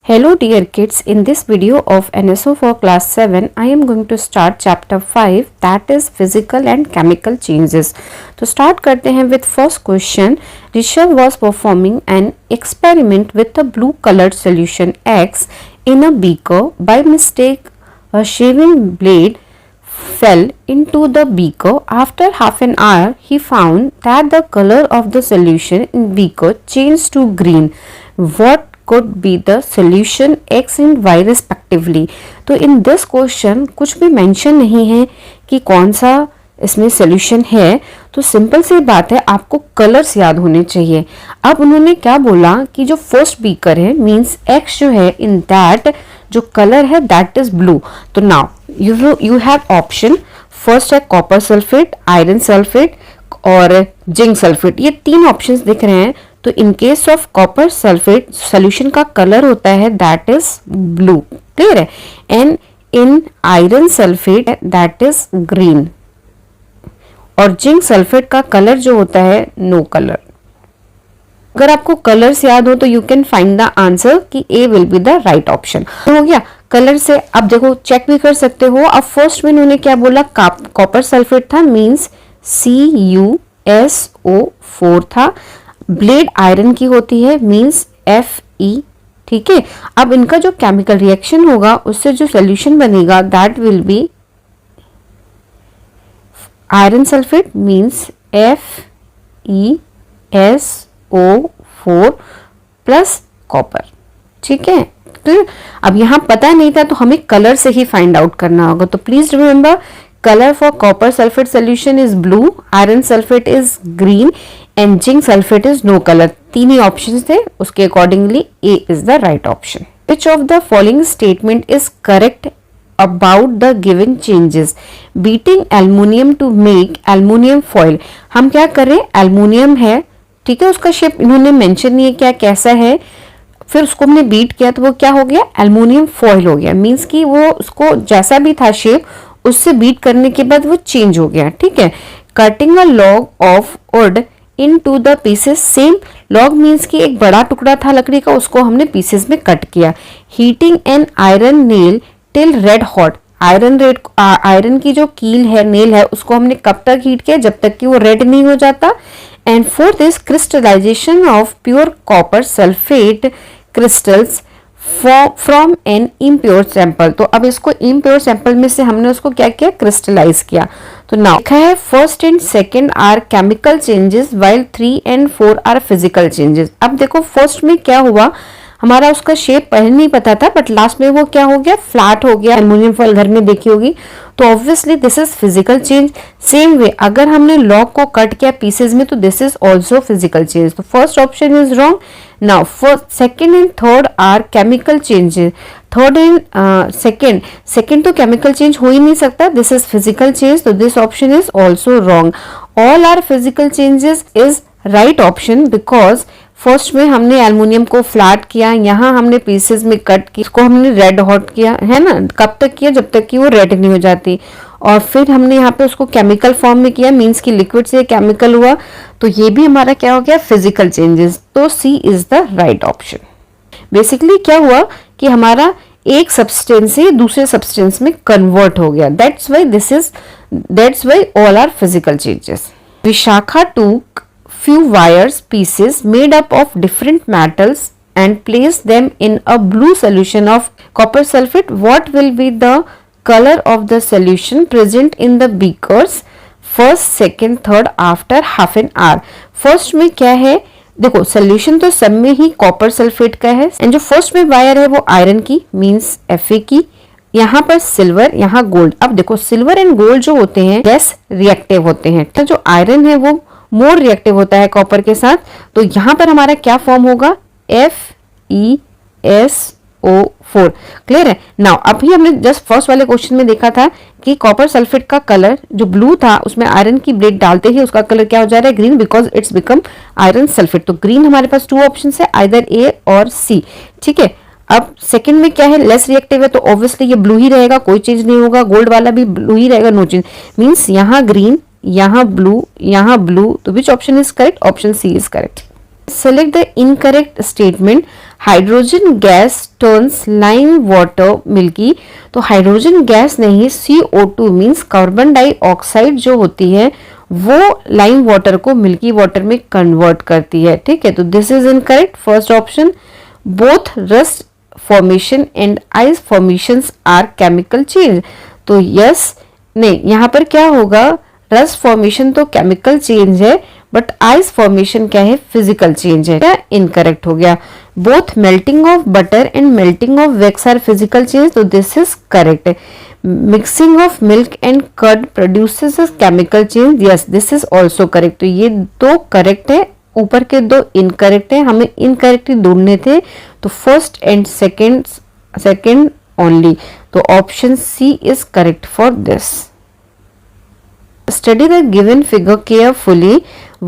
Hello dear kids, in this video of NSO for class 7, I am going to start chapter 5, that is physical and chemical changes. तो start करते हैं with first question. Rishabh was performing an experiment with a blue colored solution X in a beaker. By mistake, a shaving blade fell into the beaker. After half an hour, he found that the color of the solution in beaker changed to green. What could be the solution x and y respectively? तो in this question कुछ भी mention नहीं है कि कौन सा इसमें solution है, तो सिंपल सी बात है, आपको कलर्स याद होने चाहिए. अब उन्होंने क्या बोला कि जो फर्स्ट बीकर है मींस x जो है इन दैट जो कलर है दैट इज ब्लू. तो now you have option. First है कॉपर सल्फेट, आयरन सल्फेट और जिंक सल्फेट. ये तीन ऑप्शंस दिख रहे हैं. तो in case of copper sulphate solution का कलर होता है दैट इज ब्लू. क्लियर है. And in iron sulphate that is green. और जिंक सल्फेट का कलर जो होता है नो कलर. अगर आपको कलर्स याद हो तो you can find the answer कि A will be the right option. हो गया कलर से. अब देखो चेक भी कर सकते हो. अब फर्स्ट में उन्होंने क्या बोला, कॉपर सल्फेट था मींस CuSO4 था. ब्लेड आयरन की होती है मींस Fe. ठीक है. अब इनका जो केमिकल रिएक्शन होगा उससे जो सोल्यूशन बनेगा that will be iron sulphate means FeSO4 plus copper. ठीक है. तो अब यहां पता नहीं था तो हमें कलर से ही फाइंड आउट करना होगा. तो please remember color for copper sulfate solution is blue, iron sulfate is green and zinc sulfate is no color. तीन ही options थे, उसके accordingly A is the right option. Which of the following statement is correct about the given changes? Beating aluminium to make aluminium foil. हम क्या कर रहे हैं, aluminium है, ठीक है, उसका शेप इन्होंने मेंशन नहीं है क्या कैसा है. फिर उसको हमने बीट किया तो वो क्या हो गया, एल्युमिनियम फॉइल हो गया. मींस कि वो उसको जैसा भी था शेप उससे बीट करने के बाद वो चेंज हो गया. ठीक है. Cutting a log of would into the pieces. Same log means कि एक बड़ा टुकड़ा था लकड़ी का, उसको हमने पीसेस में कट किया. Heating an iron nail till red hot. Iron की जो कील है, नेल है, उसको हमने कब तक हीट किया, जब तक कि वो रेड नहीं हो जाता. And fourth is crystallisation of pure copper sulphate crystals from an impure sample. तो अब इसको इम्प्योर सैंपल में से हमने उसको क्या किया, क्रिस्टलाइज किया. तो नाउ लिखा है first and second are chemical changes while 3 and 4 are physical changes. अब देखो फर्स्ट में क्या हुआ, हमारा उसका शेप पहले नहीं पता था बट लास्ट में वो क्या हो गया, फ्लैट हो गया. एल्युमिनियम फॉइल घर में देखी होगी. तो obviously this is physical change. Same way अगर हमने लॉग को कट किया पीसेस में तो this is also physical change. तो first option is wrong. Now first second and third are chemical changes. Third and second तो केमिकल चेंज हो ही नहीं सकता, दिस इज फिजिकल चेंज. तो this option is also wrong. All are physical changes is right option because first में हमने aluminium को flat किया, यहाँ हमने पीसेस में कट किया, इसको हमने रेड हॉट किया है ना. कब तक किया, जब तक कि वो रेड नहीं हो जाती. और फिर हमने यहाँ पे उसको केमिकल फॉर्म में किया मींस कि लिक्विड से केमिकल हुआ. तो ये भी हमारा क्या हो गया, फिजिकल चेंजेस. तो C is the right option. Basically क्या हुआ कि हमारा एक सब्सटेंस से दूसरे सब्सटेंस में कन्वर्ट हो गया. That's why all are physical changes. Vishakha took few wires pieces made up of different metals and place them in a blue solution of copper sulfate. What will be the color of the solution present in the beakers first, second, third after half an hour? First में क्या है, देखो solution तो सब में ही copper sulphate का है. And जो फर्स्ट में वायर है वो आयरन की मींस Fe की. यहाँ पर सिल्वर, यहाँ गोल्ड. अब देखो सिल्वर एंड गोल्ड जो होते हैं लेस रिएक्टिव होते हैं. तो जो आयरन है वो मोर रिएक्टिव होता है कॉपर के साथ. तो यहाँ पर हमारा क्या फॉर्म होगा, FeSO4. क्लियर है. नाउ अभी हमने जस्ट फर्स्ट वाले क्वेश्चन में देखा था कि कॉपर सल्फेट का कलर जो ब्लू था उसमें आयरन की ब्लेड डालते ही उसका कलर क्या हो जा रहा है, green, because it's become iron sulphate. तो ग्रीन हमारे पास टू ऑप्शन है, आइदर ए और सी. ठीक है. अब सेकंड में क्या है, लेस रिएक्टिव है तो ऑब्वियसली ये ब्लू ही रहेगा, कोई चेंज नहीं होगा. गोल्ड वाला भी ब्लू ही रहेगा, नो चेंज. मीन्स यहाँ ग्रीन, यहाँ ब्लू. तो which option is correct, option c is correct. Select the incorrect statement. Hydrogen gas turns lime water milky, तो हाइड्रोजन गैस नहीं, CO2 मीन्स कार्बन डाइऑक्साइड जो होती है वो लाइम वाटर को मिल्की वाटर में कन्वर्ट करती है, ठीक है। तो this is incorrect. First option, both rust formation and ice formations are chemical change, तो यस नहीं, यहाँ पर क्या होगा, रस्ट फॉर्मेशन तो केमिकल चेंज है बट आइस फॉर्मेशन क्या है, फिजिकल चेंज है, क्या इनकरेक्ट हो गया। Both melting of butter and melting of wax are physical change, तो this is correct. Mixing of milk and curd produces chemical change, yes this is also correct. तो ये दो करेक्ट है, ऊपर के दो इनकरेक्ट है, हमें इनकरेक्ट ही ढूंढने थे, तो फर्स्ट एंड सेकेंड ओनली, तो option c is correct for this. Study the given figure carefully.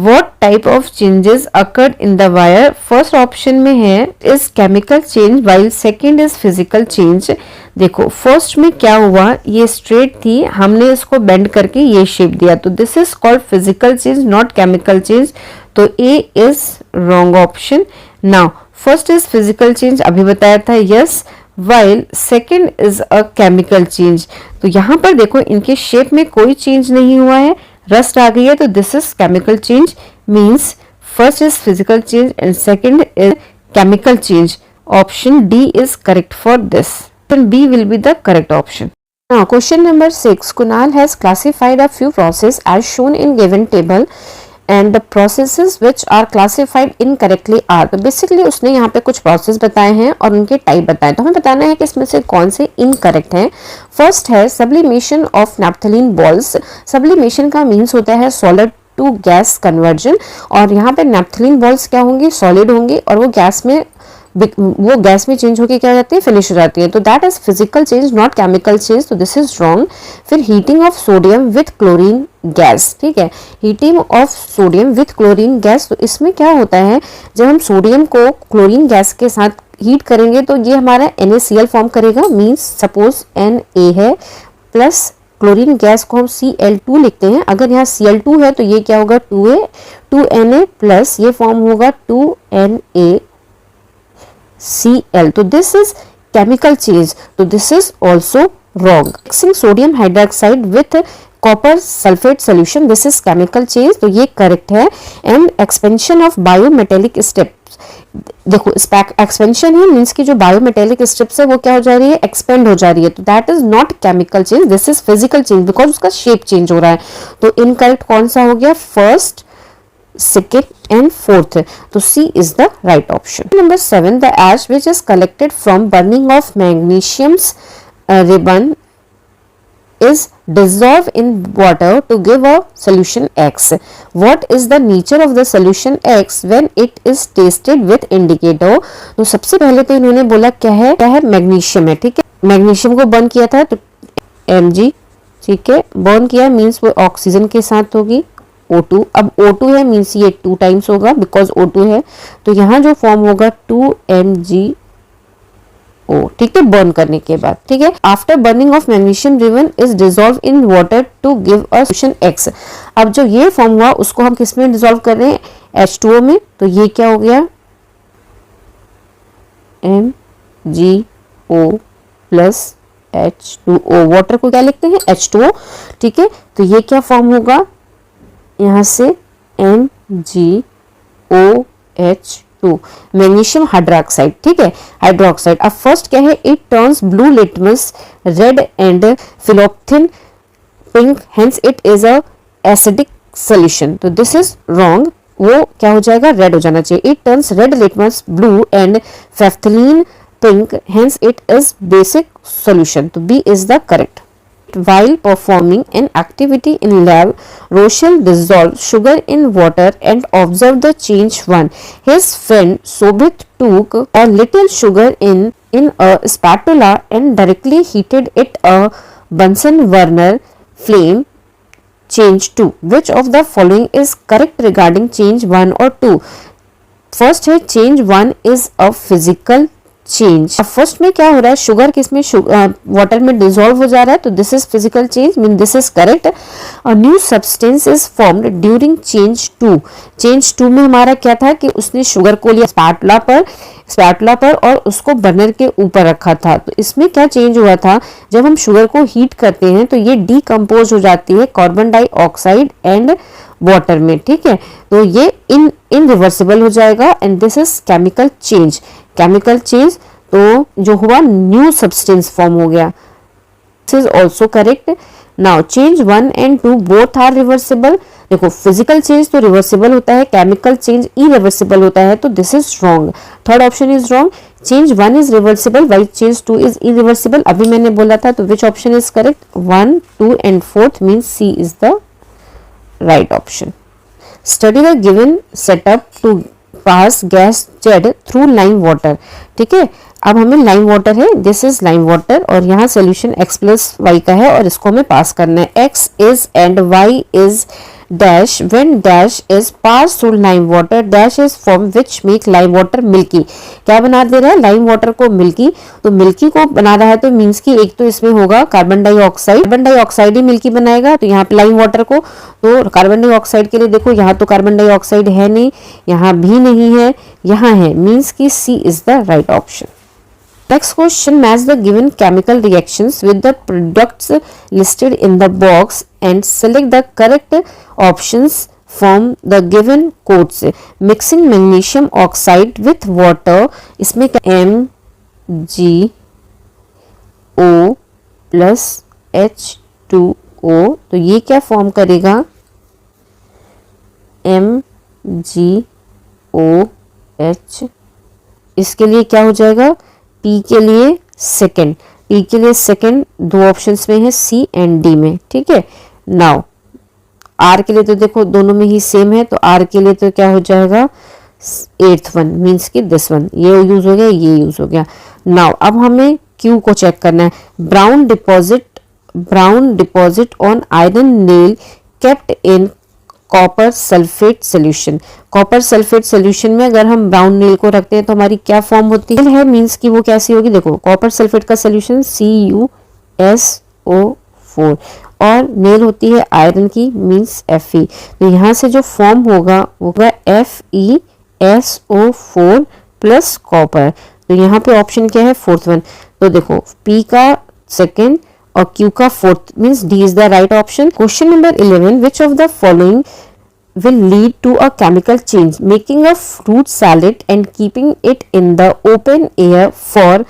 What type of changes occurred in the wire? First option में है is chemical change while second is physical change. देखो first में क्या हुआ, ये straight थी, हमने इसको बेंड करके ये शेप दिया, तो this is called physical change not chemical change, तो A is wrong option. Now first is physical change, अभी बताया था, yes, while second is a chemical change, तो यहाँ पर देखो इनके शेप में कोई चेंज नहीं हुआ है, रस्ट आ गई है, तो this is chemical change, means first is physical change and second is chemical change. Option D is correct for this, b will be the correct option. Now question number 6, Kunal has classified a few processes as shown in given table and the processes which are classified incorrectly are, तो basically उसने यहाँ पे कुछ process बताए हैं और उनके type बताए, तो हमें बताना है कि इसमें से कौन से इनकरेक्ट हैं। फर्स्ट है sublimation of naphthalene balls, sublimation का मीन्स होता है सॉलिड टू गैस कन्वर्जन, और यहाँ पे नैप्थलीन बॉल्स क्या होंगी, सॉलिड होंगी, और वो गैस में चेंज होके क्या हो जाती है, फिनिश हो जाती है, तो that is physical change not chemical change, तो दिस इज रॉन्ग। फिर heating of sodium with chlorine gas, ठीक है, heating of sodium with chlorine gas, तो इसमें क्या होता है, जब हम सोडियम को क्लोरीन गैस के साथ हीट करेंगे तो ये हमारा NaCl फॉर्म करेगा, मीन्स सपोज Na है प्लस क्लोरीन गैस को हम Cl2 लिखते हैं, अगर यहाँ Cl2 है तो ये क्या होगा 2A 2Na प्लस ये फॉर्म होगा 2NaCl, तो दिस इज केमिकल चेंज, तो this is also wrong. Mixing sodium hydroxide with copper sulphate solution, this is chemical change, तो ये करेक्ट है। And expansion of bimetallic steps, देखो एक्सपेंशन है means की जो बायोमेटेलिक स्टेप्स है वो क्या हो जा रही है, एक्सपेंड हो जा रही है, तो that is not chemical change, this is physical change because उसका शेप चेंज हो रहा है, तो इनकरेक्ट कौन सा हो गया, फर्स्ट, second and fourth, तो C is the right option. Number 7, the ash which is collected from burning of magnesium's ribbon is dissolved in water to give a solution X. What is the nature of the solution X when it is tasted with indicator? तो सबसे पहले तो इन्होंने बोला क्या है magnesium है, ठीक है, मैग्नीशियम को बर्न किया था तो Mg, ठीक है, बर्न किया मीन्स वो ऑक्सीजन के साथ होगी O2, अब O2 है मीन्स ये 2 टाइम्स होगा बिकॉज O2 है, तो यहाँ जो फॉर्म होगा 2MgO, ठीक है, बर्न करने के बाद, ठीक है। After burning of magnesium ribbon is dissolve in water to give a solution X, अब जो ये फॉर्म हुआ उसको हम किस में डिसॉल्व कर रहे हैं, H2O में, तो ये क्या हो गया MgO प्लस H2O, वाटर को क्या लिखते हैं H2O, ठीक है, तो ये क्या फॉर्म होगा यहाँ से MgOH2 मैग्नीशियम हाइड्रोक्साइड, ठीक है, हाइड्रोक्साइड। अब फर्स्ट क्या है, it turns blue litmus red and phenolphthalein pink, hence it is a acidic solution, तो दिस इज रॉन्ग, वो क्या हो जाएगा, रेड हो जाना चाहिए। It turns red litmus blue and phenolphthalein pink, hence it is basic solution, तो B is the correct. While performing an activity in lab, Rochelle dissolved sugar in water and observed the change 1. His friend Sobit took a little sugar in a spatula and directly heated it a Bunsen burner flame. Change 2. Which of the following is correct regarding change 1 or 2? First है change 1 is a physical change. अब first में क्या हो रहा है, sugar किसमें, water में dissolve हो जा रहा है, तो this is physical change, mean this is correct. A new substance is formed during change 2। Change 2 में हमारा क्या था कि उसने शुगर को लिया स्पैटुला पर और उसको बर्नर के ऊपर रखा था। तो इसमें क्या चेंज हुआ था, जब हम शुगर को हीट करते हैं तो ये डीकम्पोज हो जाती है कार्बन डाइऑक्साइड एंड वाटर में, ठीक है। तो ये इनरिवर्सिबल हो जाएगा and this is chemical change. Chemical change तो जो हुआ, न्यू सब्सटेंस फॉर्म हो गया। This is also correct. Now change 1 and 2 both are reversible. देखो फिजिकल चेंज तो रिवर्सिबल होता है, केमिकल चेंज इरिवर्सिबल होता है, तो this is wrong. Third option is wrong. Change 1 is reversible while change 2 is irreversible. अभी मैंने बोला था, तो which option is correct, 1, 2 and 4 means C is the right option. Study the given setup to pass gas Z through lime water. ठीक है, अब हमें lime water है, दिस इज लाइम वाटर और यहाँ सोल्यूशन x प्लस वाई का है और इसको हमें पास करना है। x is and y is dash when dash is pass through lime water dash is form which make lime water milky. क्या बना दे रहा है, लाइम वाटर को मिल्की। तो मिल्की को बना रहा है तो मीन्स की एक तो इसमें होगा कार्बन डाइऑक्साइड ही मिल्की बनाएगा। तो यहाँ पे लाइम वाटर को, तो कार्बन डाइऑक्साइड के लिए देखो यहाँ तो कार्बन डाइऑक्साइड है नहीं, यहाँ भी नहीं है, यहाँ है, मीन्स की C is the right option. Next question, match the given chemical reactions with the products listed in the box and select the correct options from the given codes. Mixing magnesium oxide with water, इसमें MgO plus H2O, तो ये क्या form करेगा, MgOH। इसके लिए क्या हो जाएगा, P के लिए सेकंड दो ऑप्शंस में है C एंड D में, ठीक है। नाउ R के लिए तो देखो दोनों में ही सेम है, तो R के लिए तो क्या हो जाएगा 8th वन, मीन्स कि दिस वन, ये यूज हो गया, ये यूज हो गया। नाउ अब हमें Q को चेक करना है। Brown deposit on iron nail kept in copper sulphate solution. Copper sulphate solution में अगर हम ब्राउन नेल को रखते हैं तो हमारी क्या फॉर्म होती है, मींस कि वो कैसी होगी, देखो कॉपर सल्फेट का सोल्यूशन CuSO4 और नेल होती है आयरन की, मींस Fe। तो यहाँ से जो फॉर्म होगा वो होगा FeSO4 प्लस कॉपर। तो यहाँ पे ऑप्शन क्या है, 4th वन। तो देखो P का सेकेंड और Q का 4th, means D is the right option. Question number 11, which of the following will lead to a chemical change? Making a fruit salad and keeping it in the open air for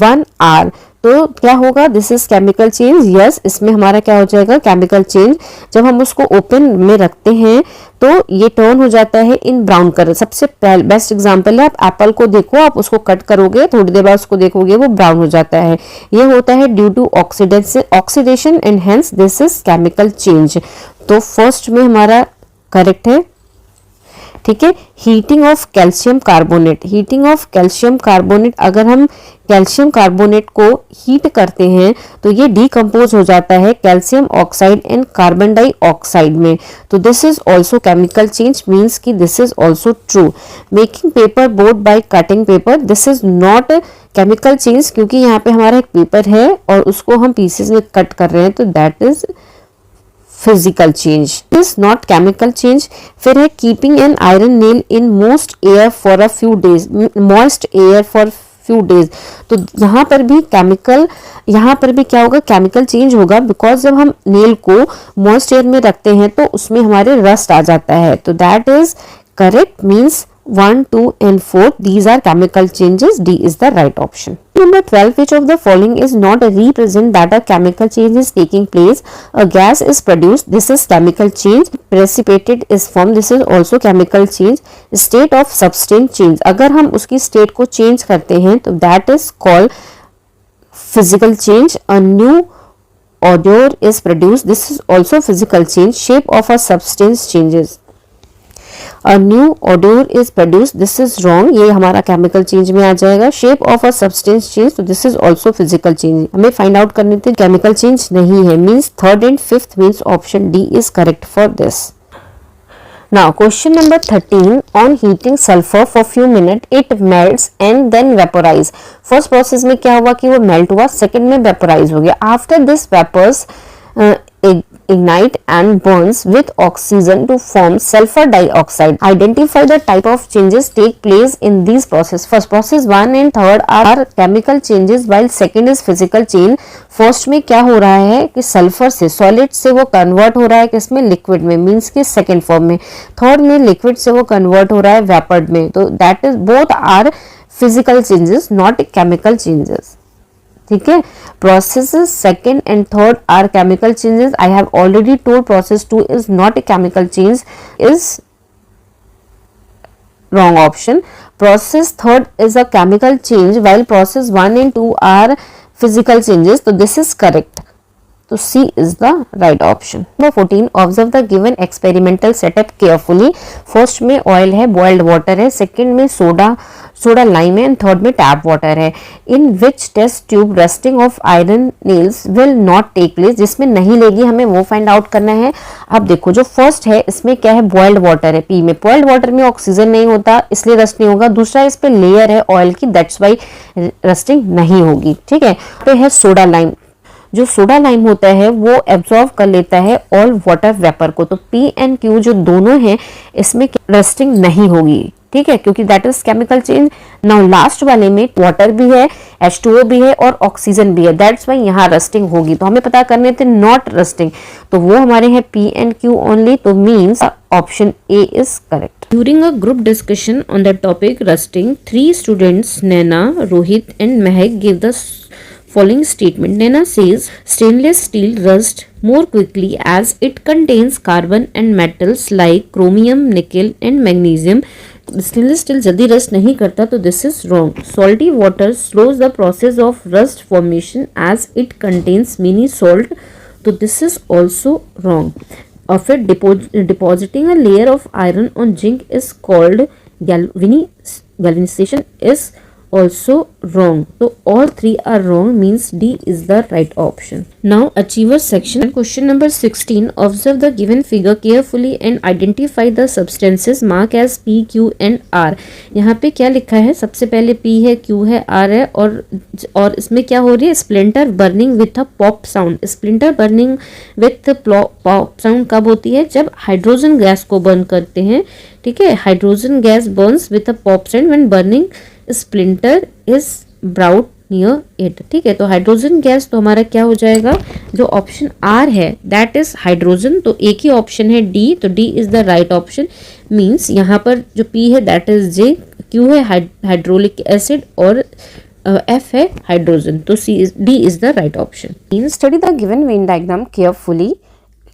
1 hour. तो क्या होगा, this is chemical change. Yes, इसमें हमारा क्या हो जाएगा, chemical change. जब हम उसको ओपन में रखते हैं तो ये टर्न हो जाता है इन ब्राउन कलर। सबसे बेस्ट एग्जांपल है, आप एप्पल को देखो, आप उसको कट करोगे, थोड़ी देर बाद उसको देखोगे वो ब्राउन हो जाता है। ये होता है due to oxidation and hence this is chemical change. तो फर्स्ट में हमारा करेक्ट है, ठीक है। हीटिंग ऑफ कैल्शियम कार्बोनेट, अगर हम कैल्शियम कार्बोनेट को हीट करते हैं तो ये डीकम्पोज हो जाता है calcium oxide and carbon dioxide में। तो this is also chemical change, means की this is also true. Making paper board by cutting paper, this is not chemical change, क्योंकि यहाँ पे हमारा एक पेपर है और उसको हम पीसेस में कट कर रहे हैं, तो that is physical change, is not chemical change. फिर है keeping an iron nail in moist air for few days. तो यहाँ पर भी क्या होगा, केमिकल चेंज होगा, बिकॉज जब हम नेल को मॉइस्ट एयर में रखते हैं तो उसमें हमारे रस्ट आ जाता है। तो that is correct, means 1, 2 and 4 these are chemical changes. D is the right option. Number 12, which of the following is not represent that a chemical change is taking place? A gas is produced, this is chemical change. Precipitate is formed, this is also chemical change. State of substance change, अगर हम उसकी state को change करते हैं तो that is called physical change. A new odor is produced, this is also physical change. Shape of a substance changes. A new odor is produced, this is wrong, ये हमारा chemical change में आ जाएगा। Shape of a substance change, तो this is also physical change. हमें find out करने थे chemical change नहीं है, means 3rd and 5th means option D is correct for this. Now question number 13, on heating sulfur for few minutes it melts and then vaporize. First process में क्या हुआ कि वो melt हुआ, second में vaporize हो गया. After this vapors ignite and burns with oxygen to form sulfur dioxide. Identify the type of changes take place in these process. First process 1 and 3rd are chemical changes while second is physical change. First में क्या हो रहा है कि sulphur से solid से वो convert हो रहा है किसमें, लिक्विड में, मींस कि सेकेंड फॉर्म में. थर्ड में लिक्विड से वो कन्वर्ट हो रहा है वेपर में. तो that is both are physical changes not chemical changes. ठीक है. Processes second and third are chemical changes. I have already told process 2 is not a chemical change, is wrong option. Process third is a chemical change while process 1 and 2 are physical changes. So this is correct. So C is the right option. Number 14, observe the given experimental setup carefully. First में oil है, boiled water है, second में soda lime है, and third में tap water है. In which test tube rusting of iron nails will not take place? जिसमें नहीं लेगी हमें वो फाइंड आउट करना है. अब देखो जो फर्स्ट है इसमें क्या है, बॉइल्ड वाटर है, पी में. बॉइल्ड वाटर में ऑक्सीजन नहीं होता इसलिए रस्ट नहीं होगा. दूसरा इस पे लेयर है ऑयल की, दैट्स वाई रस्टिंग नहीं होगी. ठीक है. पे है सोडा लाइम. जो सोडा लाइम होता है वो एब्जॉर्व कर लेता है ऑल वाटर वेपर को. तो पी एंड क्यू जो दोनों हैं इसमें रस्टिंग नहीं होगी. ठीक है, क्योंकि that is chemical change. Now last वाले में वाटर भी है, H2O भी है और ऑक्सीजन भी है, दैट्स वाई यहाँ रस्टिंग होगी. तो हमें पता करने थे नॉट रस्टिंग, तो वो हमारे हैं पी एंड क्यू ओनली. तो means option A is correct. During a group discussion on the topic rusting, 3 students, Naina, Rohit and Mehak, gave the following statement. Naina says stainless steel rusts more quickly as it contains carbon and metals like chromium, nickel and magnesium. Stainless steel जल्दी rust नहीं करता, तो this is wrong. Salty water slows the process of rust formation as it contains many salt, तो this is also wrong. और फिर depositing a layer of iron on zinc is called galvanization is also wrong. So all 3 are wrong, means D is the right option. Now achievers section, question number 16. Observe the given figure carefully and identify the substances marked as P, Q and R. यहाँ पे क्या लिखा है, सबसे पहले P है, Q है, R है और इसमें क्या हो रही है, splinter burning with a pop sound. Splinter burning with pop sound कब होती है, जब हाइड्रोजन गैस को बर्न करते हैं. ठीक है, hydrogen gas Burns with a pop sound when burning splinter is brought near it. ठीक है, तो हाइड्रोजन गैस तो हमारा क्या हो जाएगा, जो ऑप्शन आर है दैट इज हाइड्रोजन. तो एक ही ऑप्शन है डी, तो D is the right option. Means यहाँ पर जो पी है दैट इज जे, क्यू है हाइड्रोलिक एसिड और एफ है हाइड्रोजन. तो D is the right option. Study the given Venn diagram carefully.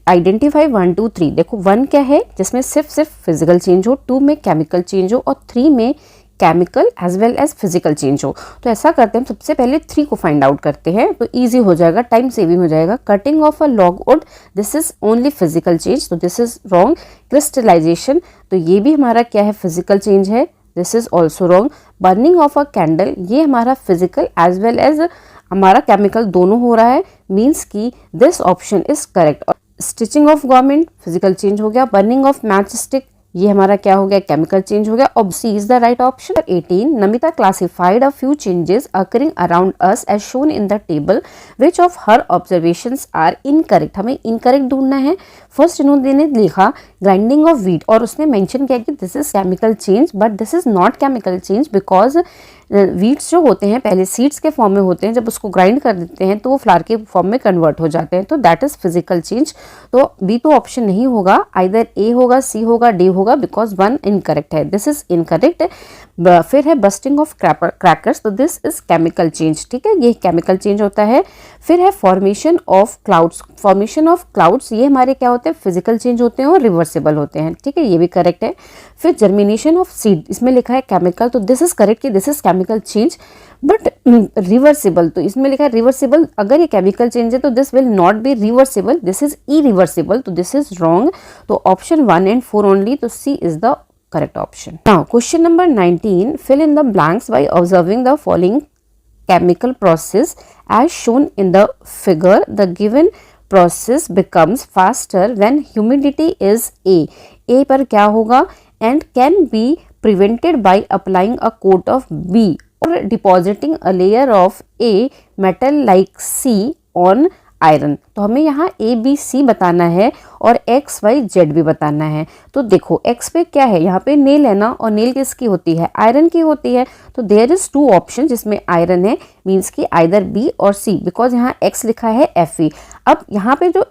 Identify 1 2 3. देखो 1 क्या है जिसमें सिर्फ फिजिकल चेंज हो, 2 में केमिकल चेंज हो और 3 में chemical as well as physical change हो. तो ऐसा करते हैं, हम सबसे पहले 3 को फाइंड आउट करते हैं, तो इजी हो जाएगा, टाइम सेविंग हो जाएगा. Cutting of a logwood, this is only physical change, तो दिस इज रॉन्ग. क्रिस्टलाइजेशन, तो ये भी हमारा क्या है, फिजिकल चेंज है, this is also wrong. Burning of a candle, ये हमारा फिजिकल एज वेल एज हमारा केमिकल दोनों हो रहा है, मीन्स की this option is correct. Stitching of garment physical change हो गया. बर्निंग ऑफ मैच स्टिक, ये हमारा क्या हो गया, केमिकल चेंज हो गया. अब C is the right option. 18, Namita classified a few changes occurring around us as shown in the table, which of her observations are incorrect. हमें इनकरेक्ट ढूंढना है. फर्स्ट इन्होंने लिखा ग्राइंडिंग ऑफ व्हीट और उसने मेंशन किया कि this is chemical change, but this is not chemical change because weeds जो होते हैं पहले सीड्स के फॉर्म में होते हैं, जब उसको ग्राइंड कर देते हैं तो वो फ्लावर के फॉर्म में कन्वर्ट हो जाते हैं, तो दैट इज फिजिकल चेंज. तो बी तो ऑप्शन नहीं होगा, आइदर ए होगा, सी होगा, डी होगा, बिकॉज 1 इनकरेक्ट है, दिस इज इनकरेक्ट. फिर है बस्टिंग ऑफ क्रैकर्स, तो दिस इज केमिकल चेंज. ठीक है, ये केमिकल चेंज होता है. फिर है formation of clouds. Formation of clouds ये हमारे क्या होते हैं, फिजिकल चेंज होते हैं और रिवर्सिबल होते हैं. ठीक है, ये भी करेक्ट है. फिर जर्मिनेशन ऑफ सीड, इसमें लिखा है केमिकल, तो दिस इज करेक्ट कि this is chemical change, but reversible, तो इसमें लिखा है रिवर्सिबल. अगर ये केमिकल चेंज है तो this will not be reversible, this is irreversible, तो दिस इज रॉन्ग. तो ऑप्शन 1 and 4 ओनली, तो C is the correct option. Now question number 19, fill in the blanks by observing the following chemical process as shown in the figure. The given process becomes faster when humidity is A. A पर क्या होगा, and can be prevented by applying a coat of B or depositing a layer of a metal like C on iron. तो हमें यहाँ A B C बताना है और x Y Z भी बताना है। तो देखो एक्स पे क्या है, यहाँ पे नेल है ना, और नेल किसकी होती है, आयरन की होती है। तो देयर इज 2 ऑप्शन जिसमें आयरन है, मीन्स की आइदर बी और सी, बिकॉज यहाँ एक्स लिखा है Fe। अब यहाँ पे जो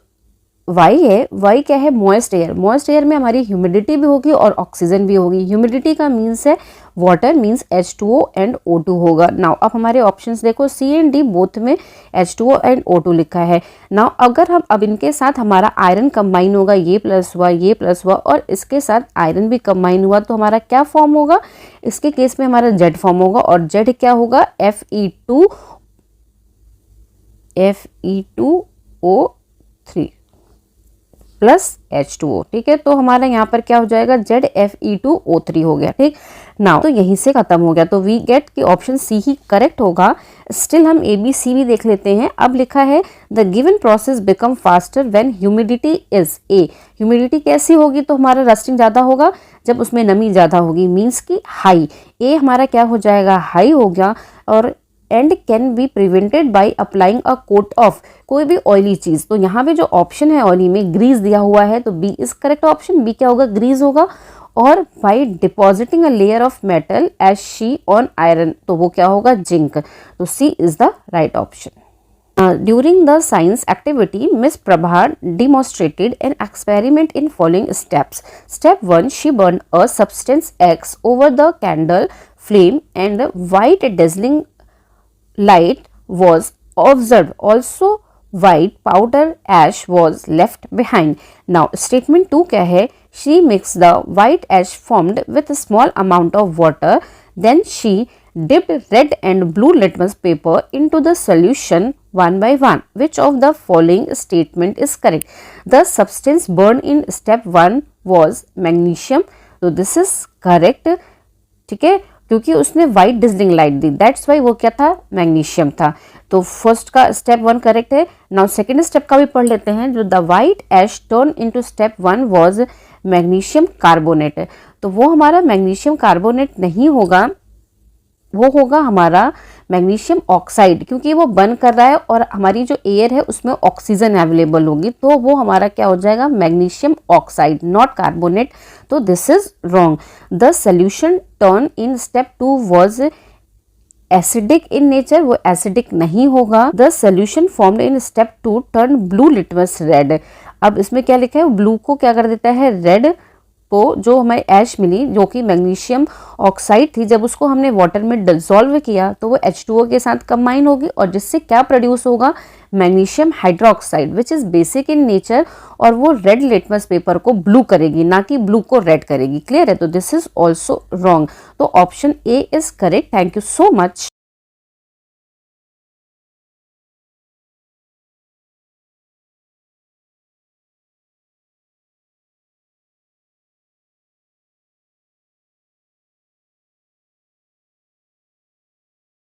वाई है, वाई क्या है, मॉइस्ट एयर। मॉइस्ट एयर में हमारी ह्यूमिडिटी भी होगी और ऑक्सीजन भी होगी। ह्यूमिडिटी का मीन्स है water, means H2O and O2 होगा। नाउ अब हमारे ऑप्शंस देखो, सी एंड डी बोथ में H2O एंड O2 लिखा है। नाउ अगर हम अब इनके साथ हमारा आयरन कंबाइन होगा, ये प्लस हुआ और इसके साथ आयरन भी कंबाइन हुआ, तो हमारा क्या फॉर्म होगा, इसके केस में हमारा जेड फॉर्म होगा। और जेड क्या होगा, Fe2O3 प्लस H2O। ठीक है, तो हमारा यहाँ पर क्या हो जाएगा, ZFE2O3 हो गया। ठीक, नाउ तो यहीं से खत्म हो गया। तो वी गेट कि ऑप्शन सी ही करेक्ट होगा। स्टिल हम ए बी सी भी देख लेते हैं। अब लिखा है the given process become faster when humidity is a. Humidity कैसी होगी, तो हमारा रस्टिंग ज़्यादा होगा जब उसमें नमी ज़्यादा होगी, मीन्स की हाई। ए हमारा क्या हो जाएगा, हाई हो गया। और and can be prevented by applying a coat of, कोई भी ऑयली चीज। तो यहाँ पे जो ऑप्शन है ऑयली में ग्रीस दिया हुआ है, तो B is correct option. B क्या होगा, ग्रीस होगा। और by depositing a layer of metal as C on iron, तो वो क्या होगा, जिंक। तो C is the right option. During the science activity, Miss Prabha demonstrated an experiment in following steps. Step 1, she burned a substance X over the candle flame and white dazzling light was observed. Also white powder ash was left behind. Now statement 2 क्या है, she mixed the white ash formed with a small amount of water. Then she dipped red and blue litmus paper into the solution one by one. Which of the following statement is correct? The substance burned in step 1 was magnesium. So this is correct. ठीक है, क्योंकि उसने white dazzling light दी, that's why वो क्या था, magnesium था। तो फर्स्ट का स्टेप 1 करेक्ट है। नाउ सेकेंड स्टेप का भी पढ़ लेते हैं। जो the white ash turn into step 1 was magnesium carbonate, तो वो हमारा मैग्नीशियम कार्बोनेट नहीं होगा, वो होगा हमारा मैग्नीशियम ऑक्साइड, क्योंकि वो बर्न कर रहा है और हमारी जो एयर है उसमें ऑक्सीजन अवेलेबल होगी, तो वो हमारा क्या हो जाएगा, मैग्नीशियम ऑक्साइड, नॉट कार्बोनेट। तो this is wrong. The solution turn in step 2 was acidic in nature, वो एसिडिक नहीं होगा। The solution formed in step 2 turn blue litmus red. अब इसमें क्या लिखा है, ब्लू को क्या कर देता है, रेड को, जो हमें ऐश मिली जो कि मैग्नीशियम ऑक्साइड थी, जब उसको हमने वाटर में डिसॉल्व किया तो वो H2O के साथ कंबाइन होगी और जिससे क्या प्रोड्यूस होगा, magnesium hydroxide, which is basic in nature, और वो रेड लिटमस पेपर को ब्लू करेगी, ना कि ब्लू को रेड करेगी। क्लियर है, तो दिस इज ऑल्सो रॉन्ग। तो option A is correct. Thank you so much.